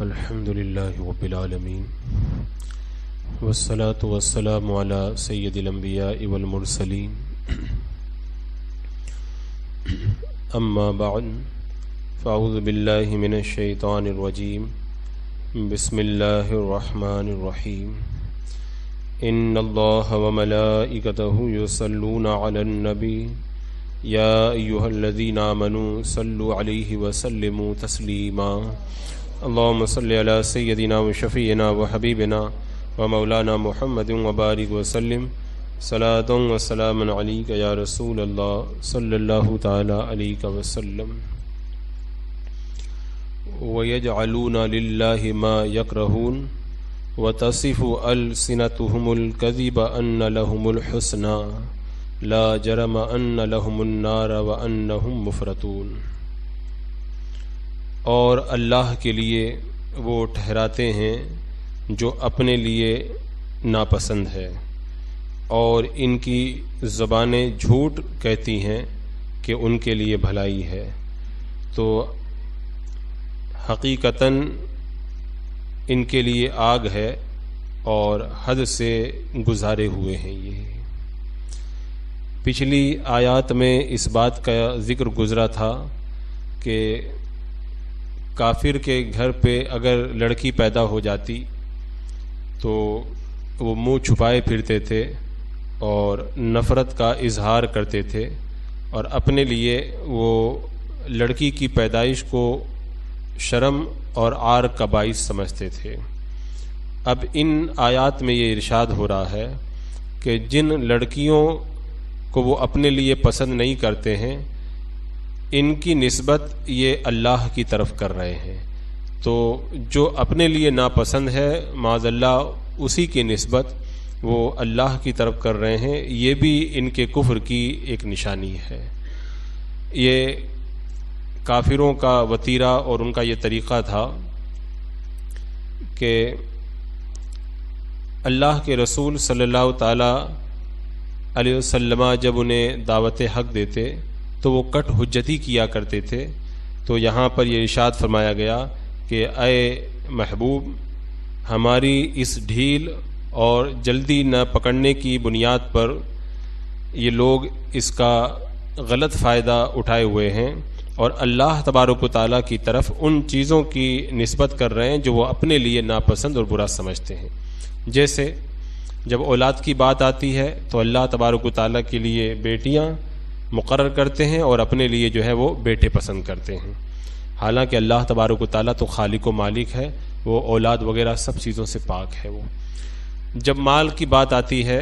الحمد للہ رب العالمین والصلاة والسلام علی سید الانبیاء والمرسلین اما بعد فاعوذ باللہ من الشیطان الرجیم بسم اللہ الرحمن الرحیم ان اللہ وملائکتہ یصلون علی النبی یا ایہا الذین آمنوا صلوا علیہ وسلموا تسلیما اللهم صل على سيدنا وشفيعنا وحبيبنا ومولانا محمد وبارك وسلم صلاة وسلام عليك يا رسول الله صلى الله تعالى عليك وسلم ويجعلون لله ما يكرهون وتصف ألسنتهم الكذب أن لهم الحسنى لا جرم أن لهم النار وأنهم مفرطون۔ اور اللہ کے لیے وہ ٹھہراتے ہیں جو اپنے لیے ناپسند ہے، اور ان کی زبانیں جھوٹ کہتی ہیں کہ ان کے لیے بھلائی ہے، تو حقیقتاً ان کے لیے آگ ہے اور حد سے گزارے ہوئے ہیں۔ یہ پچھلی آیات میں اس بات کا ذکر گزرا تھا کہ کافر کے گھر پہ اگر لڑکی پیدا ہو جاتی تو وہ منہ چھپائے پھرتے تھے اور نفرت کا اظہار کرتے تھے، اور اپنے لیے وہ لڑکی کی پیدائش کو شرم اور عار کا باعث سمجھتے تھے۔ اب ان آیات میں یہ ارشاد ہو رہا ہے کہ جن لڑکیوں کو وہ اپنے لیے پسند نہیں کرتے ہیں، ان کی نسبت یہ اللہ کی طرف کر رہے ہیں، تو جو اپنے لیے ناپسند ہے معاذ اللہ اسی کی نسبت وہ اللہ کی طرف کر رہے ہیں۔ یہ بھی ان کے کفر کی ایک نشانی ہے۔ یہ کافروں کا وتیرہ اور ان کا یہ طریقہ تھا کہ اللہ کے رسول صلی اللہ تعالی علیہ وسلم جب انہیں دعوت حق دیتے تو وہ کٹ حجتی کیا کرتے تھے۔ تو یہاں پر یہ ارشاد فرمایا گیا کہ اے محبوب، ہماری اس ڈھیل اور جلدی نہ پکڑنے کی بنیاد پر یہ لوگ اس کا غلط فائدہ اٹھائے ہوئے ہیں، اور اللہ تبارک و تعالیٰ کی طرف ان چیزوں کی نسبت کر رہے ہیں جو وہ اپنے لیے ناپسند اور برا سمجھتے ہیں۔ جیسے جب اولاد کی بات آتی ہے تو اللہ تبارک و تعالیٰ کے لیے بیٹیاں مقرر کرتے ہیں اور اپنے لیے جو ہے وہ بیٹے پسند کرتے ہیں، حالانکہ اللہ تبارک و تعالیٰ تو خالق و مالک ہے، وہ اولاد وغیرہ سب چیزوں سے پاک ہے۔ وہ جب مال کی بات آتی ہے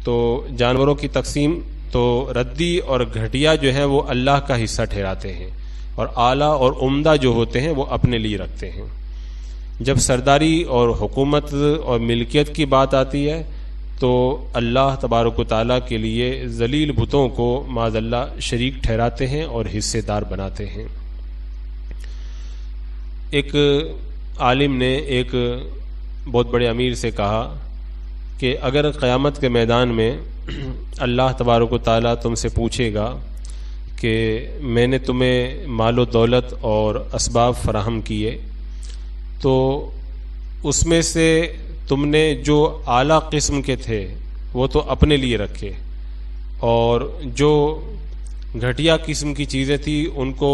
تو جانوروں کی تقسیم تو ردی اور گھٹیا جو ہے وہ اللہ کا حصہ ٹھہراتے ہیں، اور اعلیٰ اور عمدہ جو ہوتے ہیں وہ اپنے لیے رکھتے ہیں۔ جب سرداری اور حکومت اور ملکیت کی بات آتی ہے تو اللہ تبارک و تعالیٰ کے لیے ذلیل بتوں کو معاذ اللہ شریک ٹھہراتے ہیں اور حصے دار بناتے ہیں۔ ایک عالم نے ایک بہت بڑے امیر سے کہا کہ اگر قیامت کے میدان میں اللہ تبارک و تعالیٰ تم سے پوچھے گا کہ میں نے تمہیں مال و دولت اور اسباب فراہم کیے، تو اس میں سے تم نے جو اعلیٰ قسم کے تھے وہ تو اپنے لیے رکھے، اور جو گھٹیا قسم کی چیزیں تھیں ان کو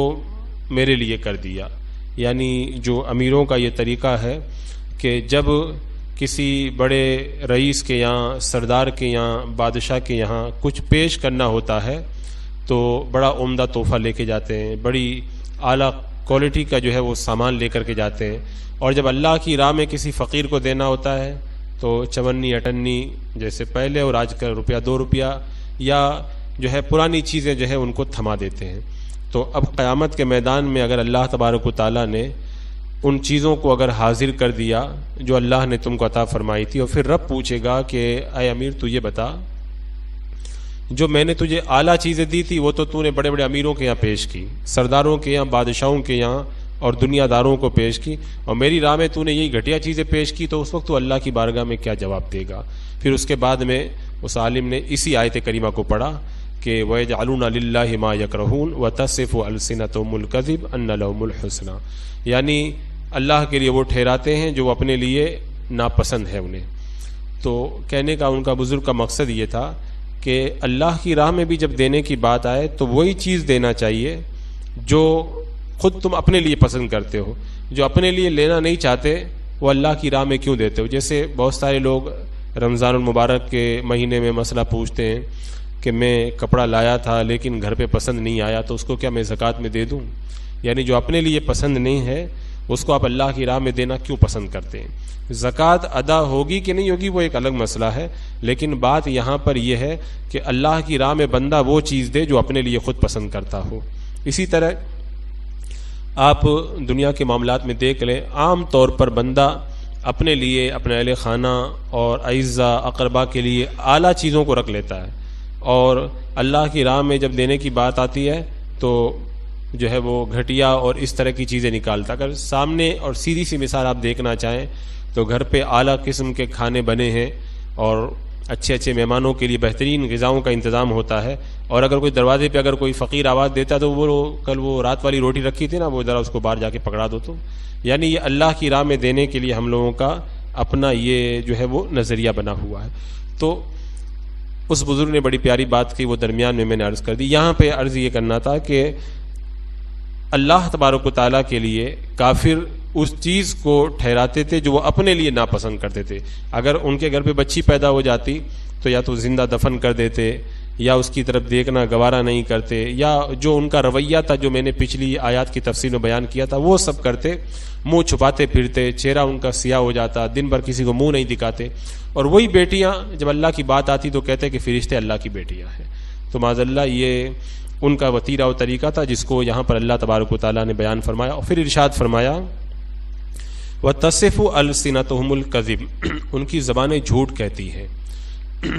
میرے لیے کر دیا۔ یعنی جو امیروں کا یہ طریقہ ہے کہ جب کسی بڑے رئیس کے یہاں، سردار کے یہاں، بادشاہ کے یہاں کچھ پیش کرنا ہوتا ہے تو بڑا عمدہ تحفہ لے کے جاتے ہیں، بڑی اعلیٰ کوالٹی کا جو ہے وہ سامان لے کر کے جاتے ہیں، اور جب اللہ کی راہ میں کسی فقیر کو دینا ہوتا ہے تو چونی اٹنی جیسے پہلے اور آج کل روپیہ 2 روپیہ یا جو ہے پرانی چیزیں جو ہے ان کو تھما دیتے ہیں۔ تو اب قیامت کے میدان میں اگر اللہ تبارک و تعالیٰ نے ان چیزوں کو اگر حاضر کر دیا جو اللہ نے تم کو عطا فرمائی تھی، اور پھر رب پوچھے گا کہ اے امیر تو یہ بتا، جو میں نے تجھے اعلیٰ چیزیں دی تھی وہ تو نے بڑے بڑے امیروں کے یہاں پیش کی، سرداروں کے یہاں، بادشاہوں کے یہاں اور دنیا داروں کو پیش کی، اور میری راہ میں نے یہی گھٹیا چیزیں پیش کی، تو اس وقت تو اللہ کی بارگاہ میں کیا جواب دے گا؟ پھر اس کے بعد میں اس عالم نے اسی آیت کریمہ کو پڑھا کہ وَيَجْعَلُونَ لِلَّهِ مَا يَكْرَهُونَ وَتَصِفُ أَلْسِنَتُهُمُ الْكَذِبَ أَنَّ لَهُمُ الْحُسْنَى، یعنی اللہ کے لیے وہ ٹھہراتے ہیں جو وہ اپنے لیے ناپسند ہے انہیں. تو کہنے کا ان کا بزرگ کا مقصد یہ تھا کہ اللہ کی راہ میں بھی جب دینے کی بات آئے تو وہی چیز دینا چاہیے جو خود تم اپنے لیے پسند کرتے ہو. جو اپنے لیے لینا نہیں چاہتے وہ اللہ کی راہ میں کیوں دیتے ہو؟ جیسے بہت سارے لوگ رمضان المبارک کے مہینے میں مسئلہ پوچھتے ہیں کہ میں کپڑا لایا تھا لیکن گھر پہ پسند نہیں آیا تو اس کو کیا میں زکوٰۃ میں دے دوں؟ یعنی جو اپنے لیے پسند نہیں ہے اس کو آپ اللہ کی راہ میں دینا کیوں پسند کرتے ہیں؟ زکوٰۃ ادا ہوگی کہ نہیں ہوگی وہ ایک الگ مسئلہ ہے، لیکن بات یہاں پر یہ ہے کہ اللہ کی راہ میں بندہ وہ چیز دے جو اپنے لیے خود پسند کرتا ہو. اسی طرح آپ دنیا کے معاملات میں دیکھ لیں، عام طور پر بندہ اپنے لیے، اپنے اہل خانہ اور اعزاء اقربا کے لیے اعلیٰ چیزوں کو رکھ لیتا ہے، اور اللہ کی راہ میں جب دینے کی بات آتی ہے تو جو ہے وہ گھٹیا اور اس طرح کی چیزیں نکالتا. اگر سامنے اور سیدھی سی مثال آپ دیکھنا چاہیں تو گھر پہ اعلیٰ قسم کے کھانے بنے ہیں اور اچھے اچھے مہمانوں کے لیے بہترین غذاؤں کا انتظام ہوتا ہے، اور اگر کوئی دروازے پہ اگر کوئی فقیر آواز دیتا ہے تو وہ کل وہ رات والی روٹی رکھی تھی نا، وہ ذرا اس کو باہر جا کے پکڑا دو. تو یعنی یہ اللہ کی راہ میں دینے کے لیے ہم لوگوں کا اپنا یہ جو ہے وہ نظریہ بنا ہوا ہے. تو اس بزرگ نے بڑی پیاری بات کی، وہ درمیان میں نے عرض کر دی. یہاں پہ عرض یہ کرنا تھا کہ اللہ تبارک و تعالیٰ کے لیے کافر اس چیز کو ٹھہراتے تھے جو وہ اپنے لیے ناپسند کرتے تھے. اگر ان کے گھر پہ بچی پیدا ہو جاتی تو یا تو زندہ دفن کر دیتے، یا اس کی طرف دیکھنا گوارا نہیں کرتے، یا جو ان کا رویہ تھا جو میں نے پچھلی آیات کی تفصیل میں بیان کیا تھا وہ سب کرتے. منہ چھپاتے پھرتے، چہرہ ان کا سیاہ ہو جاتا، دن بھر کسی کو منہ نہیں دکھاتے. اور وہی بیٹیاں جب اللہ کی بات آتی تو کہتے کہ فرشتے اللہ کی بیٹیاں ہیں. تو معاذ اللہ یہ ان کا وتیرہ و طریقہ تھا جس کو یہاں پر اللہ تبارک و تعالیٰ نے بیان فرمایا. اور پھر ارشاد فرمایا وَتَصِفُ أَلْسِنَتُهُمُ الْكَذِبَ، ان کی زبانیں جھوٹ کہتی ہیں.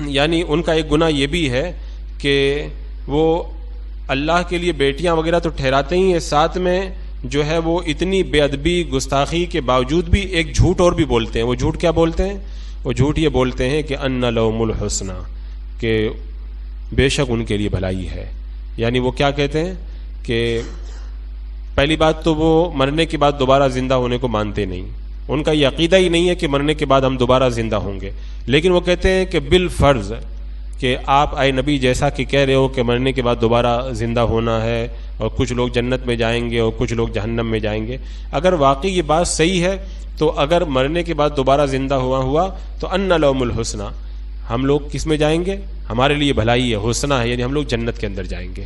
یعنی ان کا ایک گناہ یہ بھی ہے کہ وہ اللہ کے لیے بیٹیاں وغیرہ تو ٹھہراتے ہی ہیں، ساتھ میں جو ہے وہ اتنی بے ادبی گستاخی کے باوجود بھی ایک جھوٹ اور بھی بولتے ہیں. وہ جھوٹ کیا بولتے ہیں؟ وہ جھوٹ یہ بولتے ہیں کہ ان لہم الحسنی، کہ بے شک ان کے لیے بھلائی ہے. یعنی وہ کیا کہتے ہیں کہ پہلی بات تو وہ مرنے کے بعد دوبارہ زندہ ہونے کو مانتے نہیں، ان کا یہ عقیدہ ہی نہیں ہے کہ مرنے کے بعد ہم دوبارہ زندہ ہوں گے. لیکن وہ کہتے ہیں کہ بالفرض کہ آپ اے نبی جیسا کہ کہہ رہے ہو کہ مرنے کے بعد دوبارہ زندہ ہونا ہے اور کچھ لوگ جنت میں جائیں گے اور کچھ لوگ جہنم میں جائیں گے، اگر واقعی یہ بات صحیح ہے تو اگر مرنے کے بعد دوبارہ زندہ ہوا تو ان لہم الحسنی، ہم لوگ کس میں جائیں گے؟ ہمارے لیے بھلائی ہے، حسنہ ہے، یعنی ہم لوگ جنت کے اندر جائیں گے.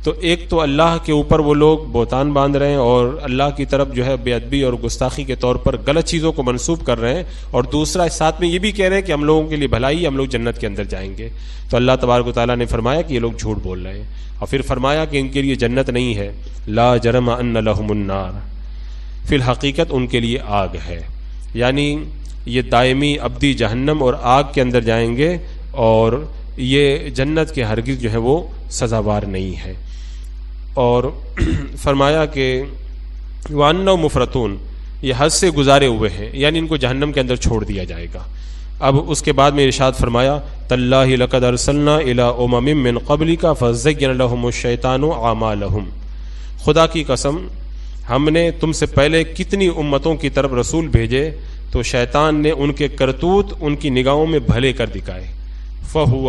تو ایک تو اللہ کے اوپر وہ لوگ بہتان باندھ رہے ہیں اور اللہ کی طرف جو ہے بے ادبی اور گستاخی کے طور پر غلط چیزوں کو منسوب کر رہے ہیں، اور دوسرا ساتھ میں یہ بھی کہہ رہے ہیں کہ ہم لوگوں کے لیے بھلائی ہے، ہم لوگ جنت کے اندر جائیں گے. تو اللہ تبارک و تعالیٰ نے فرمایا کہ یہ لوگ جھوٹ بول رہے ہیں، اور پھر فرمایا کہ ان کے لیے جنت نہیں ہے، لا جرم ان لہم النار، فی الحقیقت ان کے لیے آگ ہے. یعنی یہ دائمی ابدی جہنم اور آگ کے اندر جائیں گے، اور یہ جنت کے ہرگز جو ہے وہ سزاوار نہیں ہے. اور فرمایا کہ وَأَنَّهُمْ مُفْرَطُونَ، یہ حد سے گزارے ہوئے ہیں، یعنی ان کو جہنم کے اندر چھوڑ دیا جائے گا. اب اس کے بعد میں ارشاد فرمایا تَاللَّهِ لَقَدْ أَرْسَلْنَا إِلَىٰ أُمَمٍ مِّن قَبْلِكَ فَزَيَّنَ لَهُمُ الشَّيْطَانُ أَعْمَالَهُمْ، خدا کی قسم ہم نے تم سے پہلے کتنی امتوں کی طرف رسول بھیجے تو شیطان نے ان کے کرتوت ان کی نگاہوں میں بھلے کر دکھائے. فَهُوَ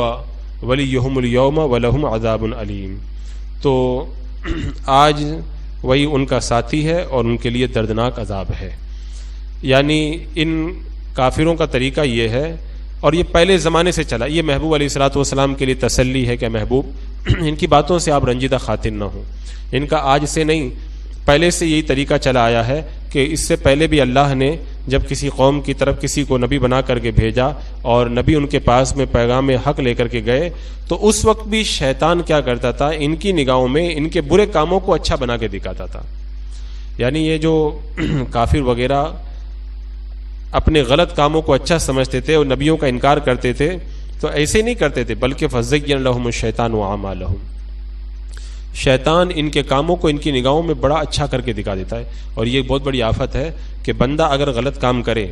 وَلِيُّهُمُ الْيَوْمَ وَلَهُمْ عَذَابٌ أَلِيمٌ، تو آج وہی ان کا ساتھی ہے اور ان کے لیے دردناک عذاب ہے. یعنی ان کافروں کا طریقہ یہ ہے، اور یہ پہلے زمانے سے چلا. یہ محبوب علیہ الصلوۃ والسلام کے لیے تسلی ہے کہ محبوب ان کی باتوں سے آپ رنجیدہ خاطر نہ ہوں. ان کا آج سے نہیں، پہلے سے یہی طریقہ چلا آیا ہے کہ اس سے پہلے بھی اللہ نے جب کسی قوم کی طرف کسی کو نبی بنا کر کے بھیجا اور نبی ان کے پاس میں پیغام حق لے کر کے گئے، تو اس وقت بھی شیطان کیا کرتا تھا؟ ان کی نگاہوں میں ان کے برے کاموں کو اچھا بنا کے دکھاتا تھا. یعنی یہ جو کافر وغیرہ اپنے غلط کاموں کو اچھا سمجھتے تھے اور نبیوں کا انکار کرتے تھے، تو ایسے نہیں کرتے تھے، بلکہ فَزَيَّنَ لَهُمُ الشَّيْطَانُ أَعْمَالَهُمْ، شیطان ان کے کاموں کو ان کی نگاہوں میں بڑا اچھا کر کے دکھا دیتا ہے. اور یہ بہت بڑی آفت ہے کہ بندہ اگر غلط کام کرے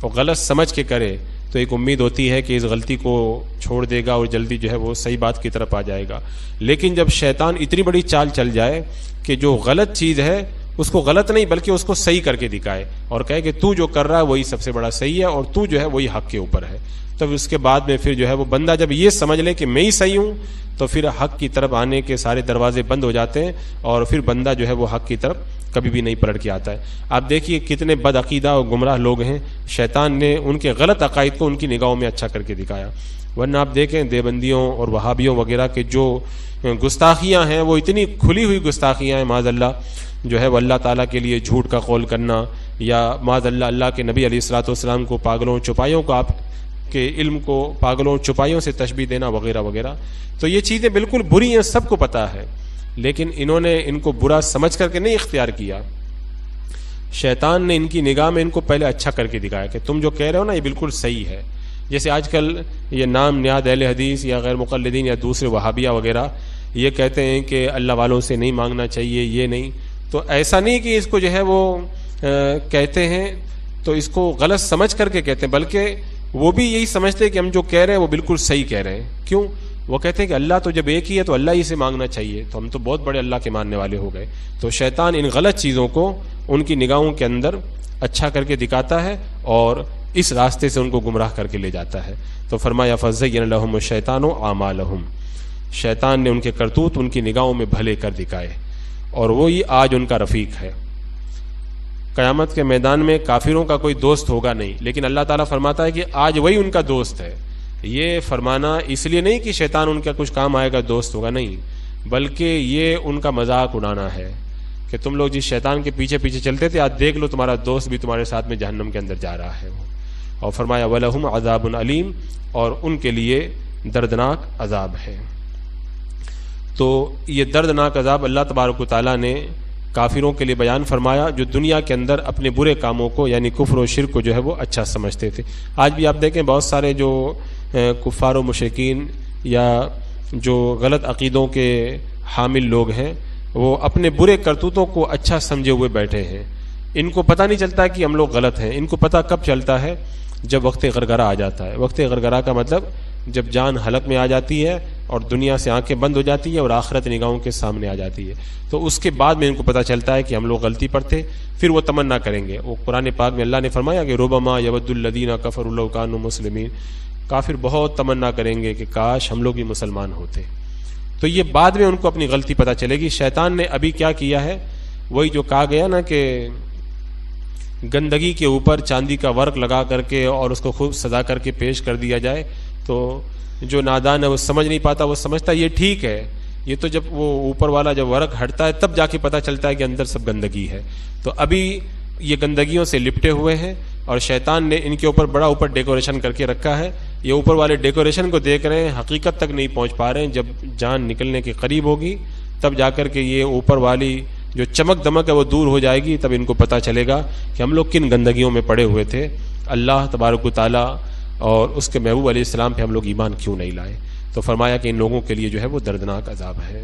اور غلط سمجھ کے کرے تو ایک امید ہوتی ہے کہ اس غلطی کو چھوڑ دے گا اور جلدی جو ہے وہ صحیح بات کی طرف آ جائے گا. لیکن جب شیطان اتنی بڑی چال چل جائے کہ جو غلط چیز ہے اس کو غلط نہیں بلکہ اس کو صحیح کر کے دکھائے اور کہے کہ تو جو کر رہا ہے وہی سب سے بڑا صحیح ہے اور تو جو ہے وہی حق کے اوپر ہے. تب اس کے بعد میں پھر جو ہے وہ بندہ جب یہ سمجھ لے کہ میں ہی صحیح ہوں تو پھر حق کی طرف آنے کے سارے دروازے بند ہو جاتے ہیں اور پھر بندہ جو ہے وہ حق کی طرف کبھی بھی نہیں پلٹ کے آتا ہے. آپ دیکھیے کتنے بد عقیدہ اور گمراہ لوگ ہیں, شیطان نے ان کے غلط عقائد کو ان کی نگاہوں میں اچھا کر کے دکھایا. ورنہ آپ دیکھیں دیوبندیوں اور وہابیوں وغیرہ کے جو گستاخیاں ہیں وہ اتنی کھلی ہوئی گستاخیاں ہیں معاذ اللہ, جو ہے وہ اللہ تعالیٰ کے لیے جھوٹ کا قول کرنا یا معاذ اللہ اللہ کے نبی علیہ الصلوۃ والسلام کو پاگلوں چوپایوں کو, آپ کے علم کو پاگلوں چوپایوں سے تشبیہ دینا وغیرہ وغیرہ. تو یہ چیزیں بالکل بری ہیں, سب کو پتہ ہے, لیکن انہوں نے ان کو برا سمجھ کر کے نہیں اختیار کیا. شیطان نے ان کی نگاہ میں ان کو پہلے اچھا کر کے دکھایا کہ تم جو کہہ رہے ہو نا یہ بالکل صحیح ہے. جیسے آج کل یہ نام نیاد اہل حدیث یا غیر مقلدین یا دوسرے وہابیہ وغیرہ یہ کہتے ہیں کہ اللہ والوں سے نہیں مانگنا چاہیے, یہ نہیں. تو ایسا نہیں کہ اس کو جو ہے وہ کہتے ہیں تو اس کو غلط سمجھ کر کے کہتے ہیں, بلکہ وہ بھی یہی سمجھتے ہیں کہ ہم جو کہہ رہے ہیں وہ بالکل صحیح کہہ رہے ہیں. کیوں؟ وہ کہتے ہیں کہ اللہ تو جب ایک ہی ہے تو اللہ ہی سے مانگنا چاہیے, تو ہم تو بہت بڑے اللہ کے ماننے والے ہو گئے. تو شیطان ان غلط چیزوں کو ان کی نگاہوں کے اندر اچھا کر کے دکھاتا ہے اور اس راستے سے ان کو گمراہ کر کے لے جاتا ہے. تو فرمایا فَزَيَّنَ لَهُمُ الشَّيْطَانُ أَعْمَالَهُمْ, شیطان نے ان کے کرتوت ان کی نگاہوں میں بھلے کر دکھائے اور وہی آج ان کا رفیق ہے. قیامت کے میدان میں کافروں کا کوئی دوست ہوگا نہیں, لیکن اللہ تعالیٰ فرماتا ہے کہ آج وہی ان کا دوست ہے. یہ فرمانا اس لیے نہیں کہ شیطان ان کا کچھ کام آئے گا دوست ہوگا, نہیں, بلکہ یہ ان کا مذاق اڑانا ہے کہ تم لوگ جس شیطان کے پیچھے پیچھے چلتے تھے آج دیکھ لو تمہارا دوست بھی تمہارے ساتھ میں جہنم کے اندر جا رہا ہے. اور فرمایا وَلَهُمْ عَذَابٌ عَلِيمٌ, اور ان کے لیے دردناک عذاب ہے. تو یہ دردناک عذاب اللہ تبارک و تعالیٰ نے کافروں کے لیے بیان فرمایا جو دنیا کے اندر اپنے برے کاموں کو یعنی کفر و شرک کو جو ہے وہ اچھا سمجھتے تھے. آج بھی آپ دیکھیں بہت سارے جو کفار و مشرکین یا جو غلط عقیدوں کے حامل لوگ ہیں وہ اپنے برے کرتوتوں کو اچھا سمجھے ہوئے بیٹھے ہیں. ان کو پتہ نہیں چلتا کہ ہم لوگ غلط ہیں. ان کو پتہ کب چلتا ہے؟ جب وقت غرغرہ آ جاتا ہے. وقت غرغرہ کا مطلب جب جان حلق میں آ جاتی ہے اور دنیا سے آنکھیں بند ہو جاتی ہے اور آخرت نگاہوں کے سامنے آ جاتی ہے, تو اس کے بعد میں ان کو پتہ چلتا ہے کہ ہم لوگ غلطی پر تھے. پھر وہ تمنا کریں گے. وہ قرآن پاک میں اللہ نے فرمایا کہ ربما یود الذین کفروا لو کانوا مسلمین, کافر بہت تمنا کریں گے کہ کاش ہم لوگ بھی مسلمان ہوتے. تو یہ بعد میں ان کو اپنی غلطی پتہ چلے گی. شیطان نے ابھی کیا کیا ہے, وہی جو کہا گیا نا کہ گندگی کے اوپر چاندی کا ورق لگا کر کے اور اس کو خوب سجا کر کے پیش کر دیا جائے, تو جو نادان ہے وہ سمجھ نہیں پاتا, وہ سمجھتا ہے یہ ٹھیک ہے. یہ تو جب وہ اوپر والا جب ورق ہٹتا ہے تب جا کے پتہ چلتا ہے کہ اندر سب گندگی ہے. تو ابھی یہ گندگیوں سے لپٹے ہوئے ہیں اور شیطان نے ان کے اوپر بڑا اوپر ڈیکوریشن کر کے رکھا ہے. یہ اوپر والے ڈیکوریشن کو دیکھ رہے ہیں, حقیقت تک نہیں پہنچ پا رہے ہیں. جب جان نکلنے کے قریب ہوگی تب جا کر کے یہ اوپر والی جو چمک دمک ہے وہ دور ہو جائے گی, تب ان کو پتہ چلے گا کہ ہم لوگ کن گندگیوں میں پڑے ہوئے تھے. اللہ تبارک و تعالیٰ اور اس کے محبوب علیہ السلام پہ ہم لوگ ایمان کیوں نہیں لائے. تو فرمایا کہ ان لوگوں کے لیے جو ہے وہ دردناک عذاب ہے.